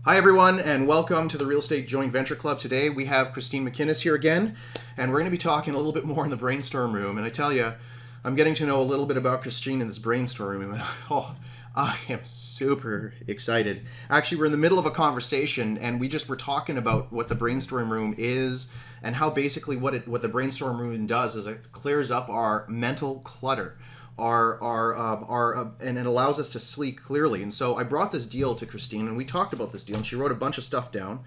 Hi, everyone, and welcome to the Real Estate Joint Venture Club. Today we have Christine McInnes here again, and we're going to be talking a little bit more in the brainstorm room. And I tell you, I'm getting to know a little bit about Christine in this brainstorm room, and I am super excited. Actually, we're in the middle of a conversation, and we just were talking about what the brainstorm room is and how basically what the brainstorm room does is it clears up our mental clutter. And it allows us to sleep clearly. And so I brought this deal to Christine, and we talked about this deal, and she wrote a bunch of stuff down.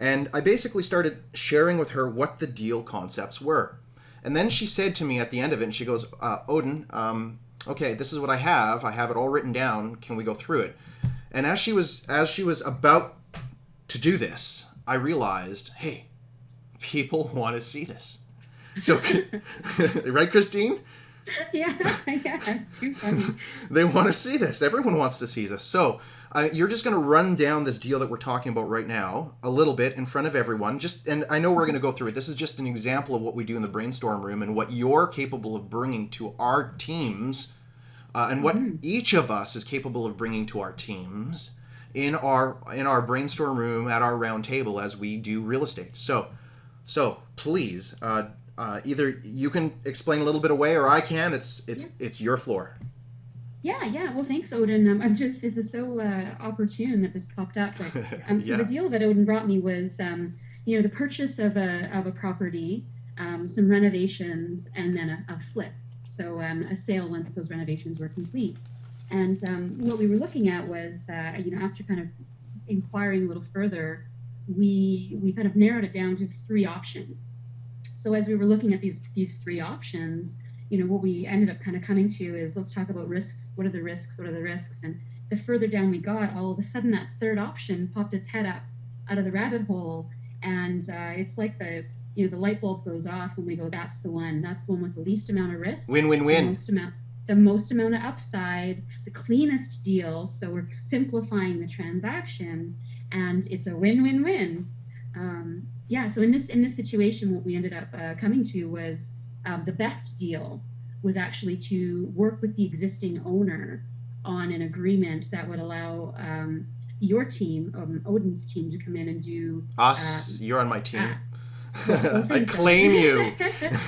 And I basically started sharing with her what the deal concepts were. And then she said to me at the end of it, and she goes, Odin, okay, this is what I have. I have it all written down. Can we go through it? And as she was about to do this, I realized, hey, people want to see this. So, right, Christine? Yeah, it's too funny. They want to see this. Everyone wants to see this. So you're just going to run down this deal that we're talking about right now a little bit in front of everyone. And I know we're going to go through it. This is just an example of what we do in the brainstorm room and what you're capable of bringing to our teams, and what each of us is capable of bringing to our teams in our brainstorm room at our round table as we do real estate. So please. Either you can explain a little bit away, or I can. It's your floor. Yeah. Well, thanks, Odin. This is so opportune that this popped up. But, so Yeah. the deal that Odin brought me was, the purchase of a property, some renovations, and then a flip. So a sale once those renovations were complete. And what we were looking at was, after kind of inquiring a little further, we kind of narrowed it down to three options. So as we were looking at these three options, what we ended up kind of coming to is, let's talk about risks. What are the risks? What are the risks? And the further down we got, all of a sudden that third option popped its head up out of the rabbit hole, and it's like the light bulb goes off when we go, that's the one. That's the one with the least amount of risk. Win, win, win. The most amount of upside, the cleanest deal. So we're simplifying the transaction, and it's a win-win-win. So in this situation, what we ended up coming to was, the best deal was actually to work with the existing owner on an agreement that would allow your team, Odin's team, to come in and do us. You're on my team. I claim you.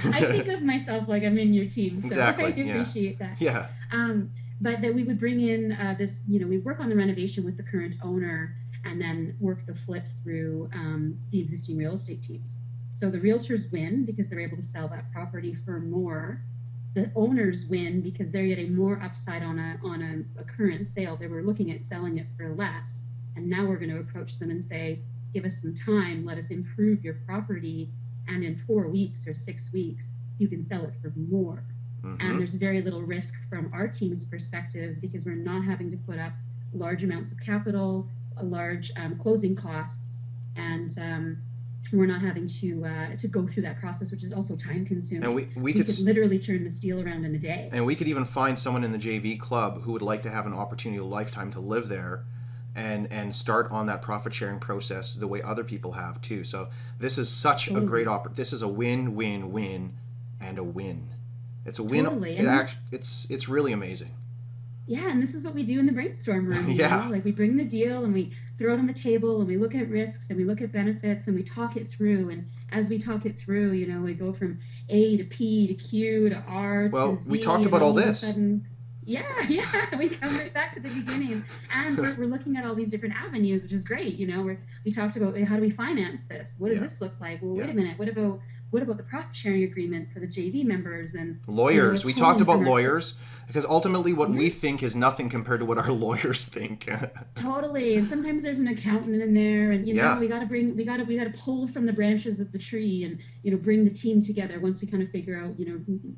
I think of myself like I'm in your team, so exactly. I appreciate that. Yeah. But that we would bring in we work on the renovation with the current owner, and then work the flip through the existing real estate teams. So the realtors win because they're able to sell that property for more. The owners win because they're getting more upside on a current sale. They were looking at selling it for less, and now we're going to approach them and say, give us some time, let us improve your property, and in 4 weeks or 6 weeks, you can sell it for more. Mm-hmm. And there's very little risk from our team's perspective because we're not having to put up large amounts of capital, large closing costs, and we're not having to go through that process, which is also time consuming. And we could literally turn this deal around in a day. And we could even find someone in the JV club who would like to have an opportunity of a lifetime to live there and start on that profit sharing process the way other people have too. So this is such a great this is a win-win-win and a win. It's a win. Totally. It's really amazing. Yeah, and this is what we do in the brainstorm room. Yeah. Like we bring the deal and we throw it on the table and we look at risks and we look at benefits and we talk it through. And as we talk it through, we go from A to P to Q to R to Z. We talked about all this. Yeah, we come right back to the beginning, and we're looking at all these different avenues, which is great. We talked about, how do we finance this? What does this look like? Well, wait a minute. What about the profit sharing agreement for the JV members and lawyers? We talked about lawyers because ultimately what we think is nothing compared to what our lawyers think. Totally. And sometimes there's an accountant in there, and we got to pull from the branches of the tree and bring the team together once we kind of figure out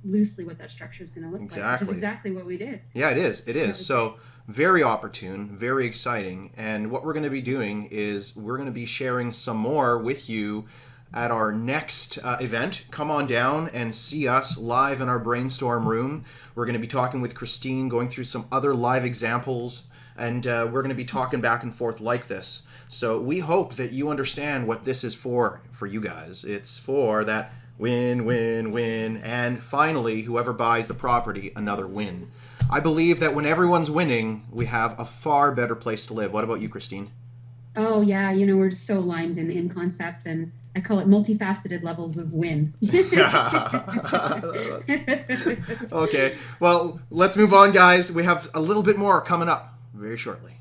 loosely what that structure is going to look like, which is exactly what we did. Yeah, it is. So very opportune, very exciting. And what we're going to be doing is we're going to be sharing some more with you at our next event. Come on down and see us live in our brainstorm room. We're going to be talking with Christine, going through some other live examples, and we're going to be talking back and forth like this. So we hope that you understand what this is for you guys. It's for that win, win, win, and finally, whoever buys the property, another win. I believe that when everyone's winning, we have a far better place to live. What about you, Christine? Oh yeah, we're just so aligned in concept, and I call it multifaceted levels of win. Okay, well, let's move on, guys. We have a little bit more coming up very shortly.